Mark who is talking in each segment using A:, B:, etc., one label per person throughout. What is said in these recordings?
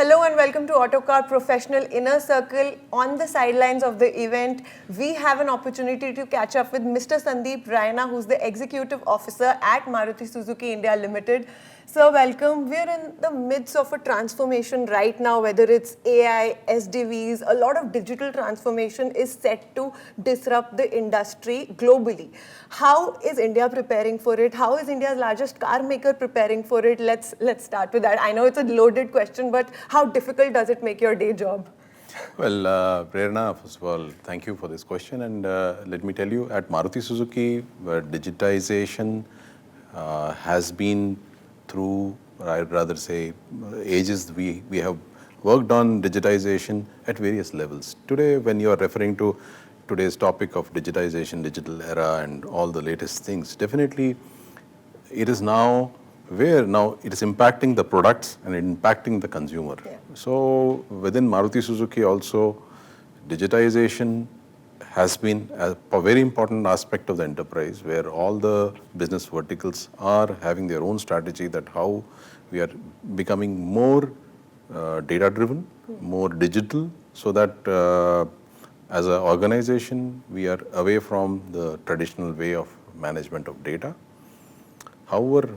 A: Hello and welcome to Autocar Professional Inner Circle. On the sidelines of the event, we have an opportunity to catch up with Mr. Sandeep Raina, who's the Executive Officer at Maruti Suzuki India Limited. Sir, welcome. We're in the midst of a transformation right now, whether it's AI, SDVs, a lot of digital transformation is set to disrupt the industry globally. How is India preparing for it? How is India's largest car maker preparing for it? Let's start with that. I know it's a loaded question, but how difficult does it make your day job?
B: Well, Prerna, first of all, thank you for this question. And let me tell you, at Maruti Suzuki, where digitization has been through, I'd rather say, ages, we have worked on digitization at various levels. Today, when you are referring to today's topic of digitization, digital era, and all the latest things, definitely it is now where now it is impacting the products and impacting the consumer.
A: Yeah.
B: So within Maruti Suzuki also, digitization has been a very important aspect of the enterprise, where all the business verticals are having their own strategy, that how we are becoming more data driven, more digital, so that as an organization we are away from the traditional way of management of data. However,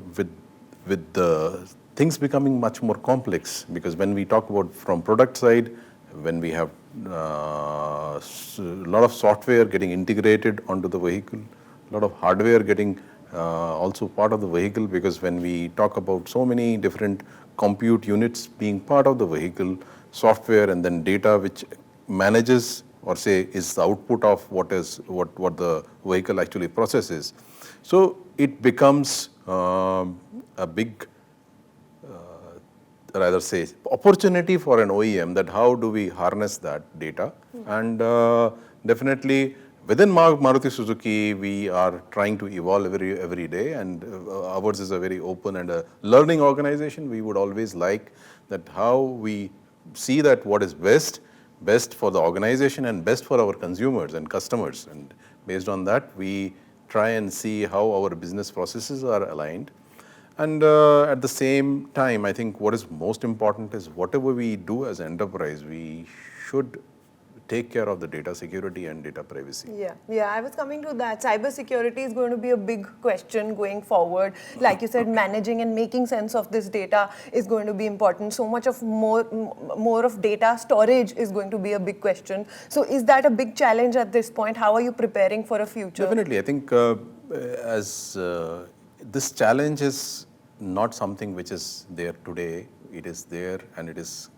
B: with the things becoming much more complex, because when we talk about from product side, when we have a lot of software getting integrated onto the vehicle, a lot of hardware getting also part of the vehicle, because when we talk about so many different compute units being part of the vehicle, software and then data which manages or say is the output of what the vehicle actually processes. So it becomes a big rather say opportunity for an OEM, that how do we harness that data. And definitely within Maruti Suzuki we are trying to evolve every day, and ours is a very open and a learning organization. We would always like that how we see that what is best for the organization and best for our consumers and customers, and based on that we try and see how our business processes are aligned. And at the same time, I think what is most important is whatever we do as an enterprise, we should take care of the data security and data privacy.
A: Yeah, I was coming to that. Cyber security is going to be a big question going forward. Like you said, managing and making sense of this data is going to be important. So much of more of data storage is going to be a big question. So is that a big challenge at this point? How are you preparing for a future?
B: Definitely, I think this challenge is not something which is there today. It is there, and it is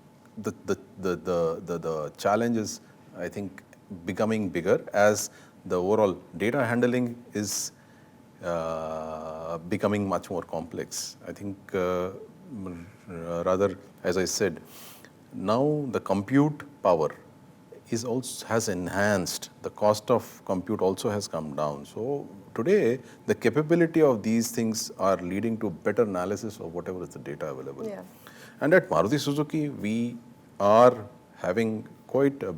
B: the challenge is, I think, becoming bigger as the overall data handling is becoming much more complex. I think rather, as I said, now the compute power is also has enhanced. The cost of compute also has come down. So today, the capability of these things are leading to better analysis of whatever is the data available.
A: Yeah.
B: And at Maruti Suzuki, we are having quite a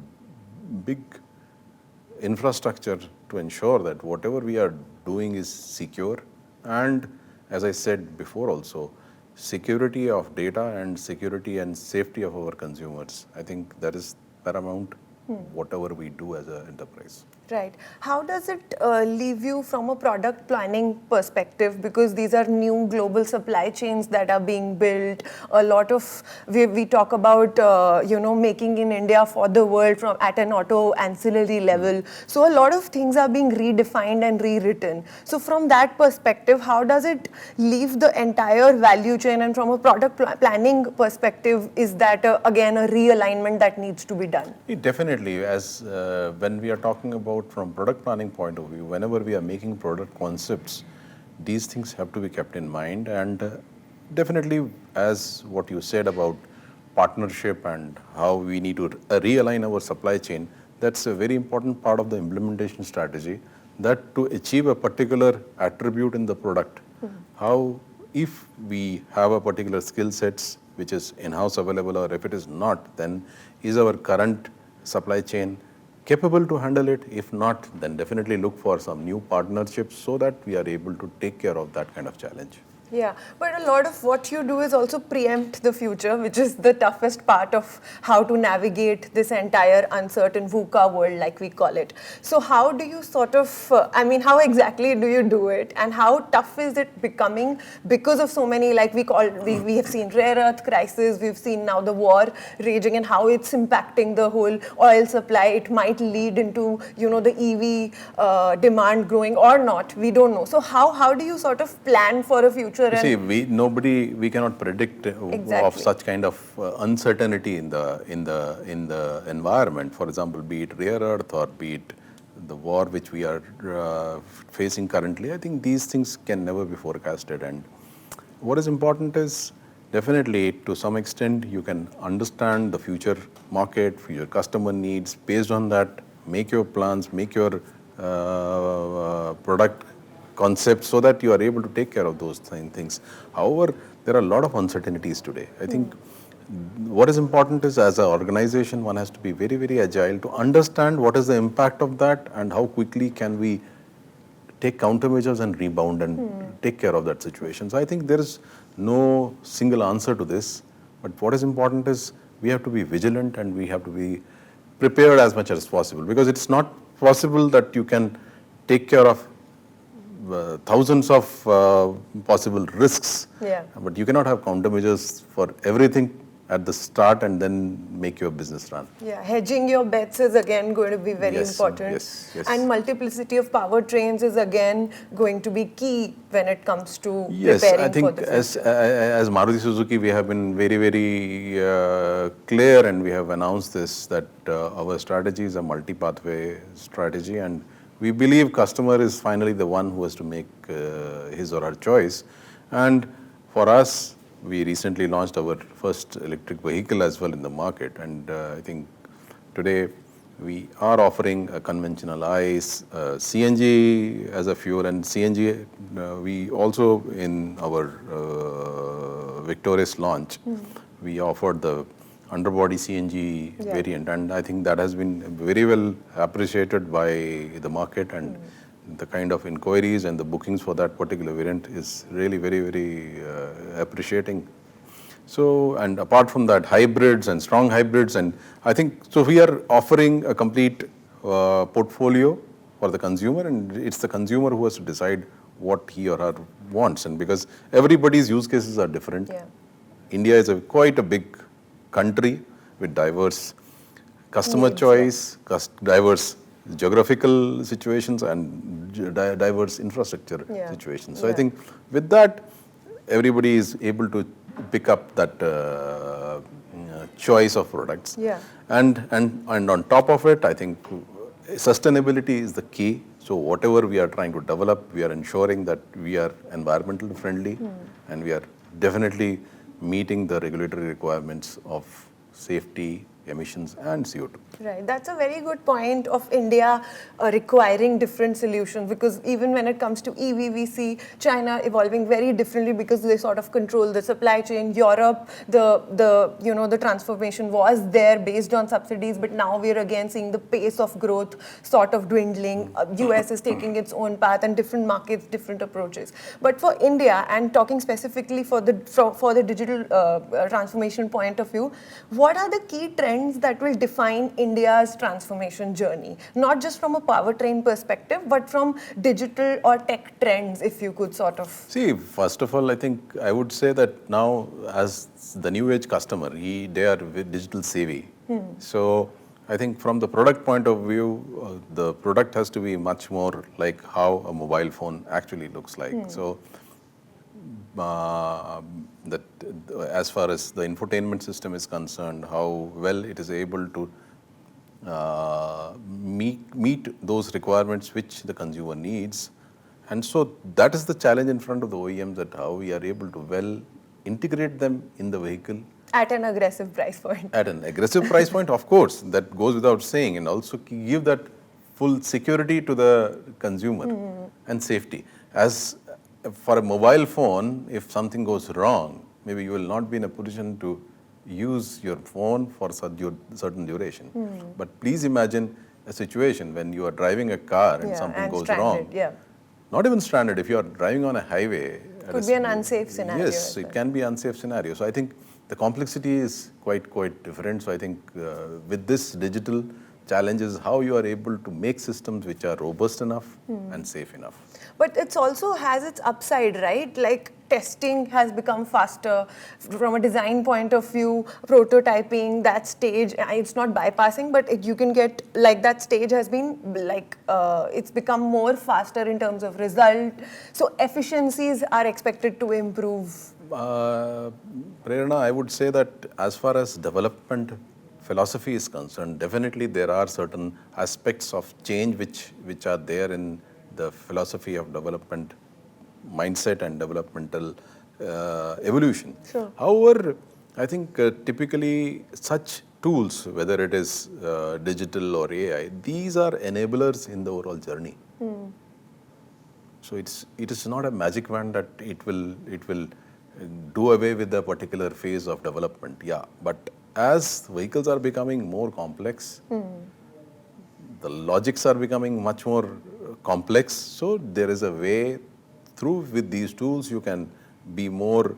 B: big infrastructure to ensure that whatever we are doing is secure. And as I said before also, security of data and security and safety of our consumers, I think that is paramount whatever we do as an enterprise.
A: Right. How does it leave you from a product planning perspective? Because these are new global supply chains that are being built. A lot of, we talk about, making in India for the world from at an auto ancillary level. So a lot of things are being redefined and rewritten. So from that perspective, how does it leave the entire value chain? And from a product planning perspective, is that, again, a realignment that needs to be done?
B: Definitely. As when we are talking about from product planning point of view, whenever we are making product concepts, these things have to be kept in mind. And definitely, as what you said about partnership and how we need to realign our supply chain, that's a very important part of the implementation strategy, that to achieve a particular attribute in the product, how if we have a particular skill sets which is in-house available, or if it is not, then is our current supply chain capable to handle it? If not, then definitely look for some new partnerships so that we are able to take care of that kind of challenge.
A: Yeah, but a lot of what you do is also preempt the future, which is the toughest part of how to navigate this entire uncertain VUCA world, like we call it. So, how do you sort of, how exactly do you do it, and how tough is it becoming because of so many, like we have seen rare earth crisis, we've seen now the war raging, and how it's impacting the whole oil supply. It might lead into, the EV demand growing or not. We don't know. So, how do you sort of plan for a future?
B: You see, we cannot predict of
A: Exactly.
B: such kind of uncertainty in the environment. For example, be it rare earth or be it the war which we are facing currently. I think these things can never be forecasted. And what is important is definitely to some extent you can understand the future market, future customer needs. Based on that, make your plans, make your product concepts so that you are able to take care of those things. However, there are a lot of uncertainties today. I think what is important is as an organization, one has to be very, very agile to understand what is the impact of that and how quickly can we take countermeasures and rebound and take care of that situation. So I think there is no single answer to this, but what is important is we have to be vigilant and we have to be prepared as much as possible, because it's not possible that you can take care of thousands of possible risks, but you cannot have countermeasures for everything at the start and then make your business run.
A: Yeah, hedging your bets is again going to be very important.
B: Yes.
A: And multiplicity of powertrains is again going to be key when it comes to
B: Yes,
A: preparing
B: I think
A: for the future.
B: as Maruti Suzuki, we have been very, very clear, and we have announced this, that our strategy is a multi-pathway strategy, and we believe customer is finally the one who has to make his or her choice. And for us, we recently launched our first electric vehicle as well in the market, and I think today we are offering a conventional ICE, CNG as a fuel, and CNG we also in our victorious launch, we offered the underbody CNG variant, and I think that has been very well appreciated by the market, and the kind of inquiries and the bookings for that particular variant is really very, very appreciating. So, and apart from that, hybrids and strong hybrids, and I think, so we are offering a complete portfolio for the consumer, and it's the consumer who has to decide what he or her wants, and because everybody's use cases are different. India is quite a big country with diverse customer choice, diverse geographical situations, and diverse infrastructure situations. So I think with that, everybody is able to pick up that choice of products. And on top of it, I think sustainability is the key. So whatever we are trying to develop, we are ensuring that we are environmentally friendly, and we are definitely meeting the regulatory requirements of safety, emissions, and CO2.
A: Right, that's a very good point of India requiring different solutions, because even when it comes to EV, we see China evolving very differently because they sort of control the supply chain. Europe, the transformation was there based on subsidies, but now we're again seeing the pace of growth sort of dwindling. US is taking its own path, and different markets, different approaches. But for India, and talking specifically for the digital transformation point of view, what are the key trends that will define India's transformation journey? Not just from a powertrain perspective, but from digital or tech trends, if you could sort of...
B: See, first of all, I think I would say that now as the new age customer, they are digital savvy. So I think from the product point of view, the product has to be much more like how a mobile phone actually looks like. So that as far as the infotainment system is concerned, how well it is able to meet those requirements which the consumer needs. And so that is the challenge in front of the OEMs, that how we are able to well integrate them in the vehicle.
A: At an aggressive price point.
B: At an aggressive price point, of course, that goes without saying, and also give that full security to the consumer and safety. As for a mobile phone, if something goes wrong, maybe you will not be in a position to use your phone for certain duration. But please imagine a situation when you are driving a car and something goes
A: stranded,
B: wrong. Not even stranded, if you are driving on a highway
A: Could be an unsafe scenario.
B: Yes, it can be unsafe scenario. So I think the complexity is quite different. So I think with this digital challenges, how you are able to make systems which are robust enough and safe enough.
A: But it also has its upside, right? Like testing has become faster from a design point of view, prototyping, that stage, it's not bypassing, but you can get, like that stage has been like, it's become more faster in terms of result. So efficiencies are expected to improve.
B: Prerna, I would say that as far as development philosophy is concerned, definitely there are certain aspects of change which are there in the philosophy of development mindset and developmental evolution.
A: Sure.
B: However, I think typically such tools, whether it is digital or AI, these are enablers in the overall journey. So it is not a magic wand that it will do away with a particular phase of development. Yeah, but as vehicles are becoming more complex, the logics are becoming much more complex. So there is a way through with these tools you can be more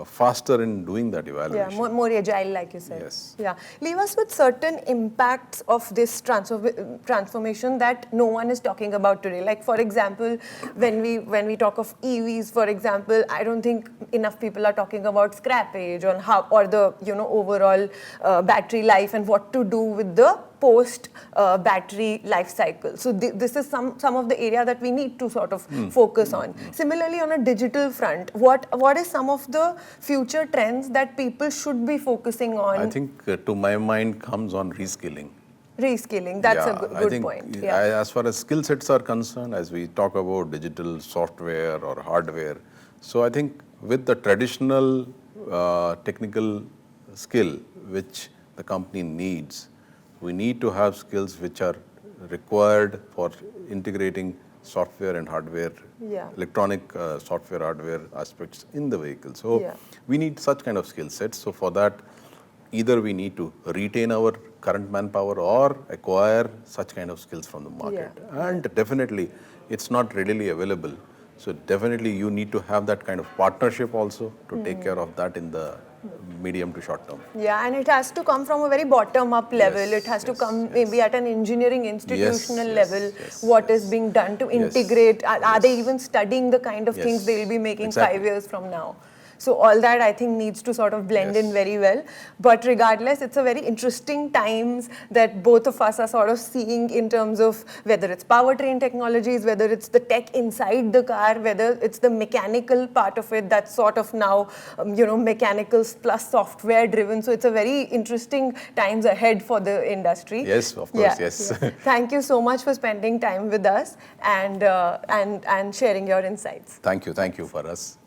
B: faster in doing that evaluation.
A: Yeah, more agile, like you said.
B: Yes.
A: Yeah. Leave us with certain impacts of this transformation that no one is talking about today. Like, for example, when we talk of EVs, for example, I don't think enough people are talking about scrappage on how, or the overall battery life and what to do with the post battery life cycle. So this is some of the area that we need to sort of focus on. Similarly, on a digital front, what is some of the future trends that people should be focusing on?
B: I think to my mind comes on reskilling.
A: Reskilling, that's a good point. Yeah.
B: As far as skill sets are concerned, as we talk about digital software or hardware, so I think with the traditional technical skill which the company needs, we need to have skills which are required for integrating software and hardware, electronic software, hardware aspects in the vehicle. So we need such kind of skill sets. So for that, either we need to retain our current manpower or acquire such kind of skills from the market. And definitely, it's not readily available. So definitely you need to have that kind of partnership also to take care of that in the medium to short term.
A: Yeah, and it has to come from a very bottom-up level. It has to come maybe at an engineering institutional level. What is being done to integrate? Are they even studying the kind of things they will be making 5 years from now? So all that I think needs to sort of blend in very well. But regardless, it's a very interesting times that both of us are sort of seeing in terms of whether it's powertrain technologies, whether it's the tech inside the car, whether it's the mechanical part of it that's sort of now, mechanicals plus software driven. So it's a very interesting times ahead for the industry.
B: Yes, of course, yes.
A: Thank you so much for spending time with us and sharing your insights.
B: Thank you for us.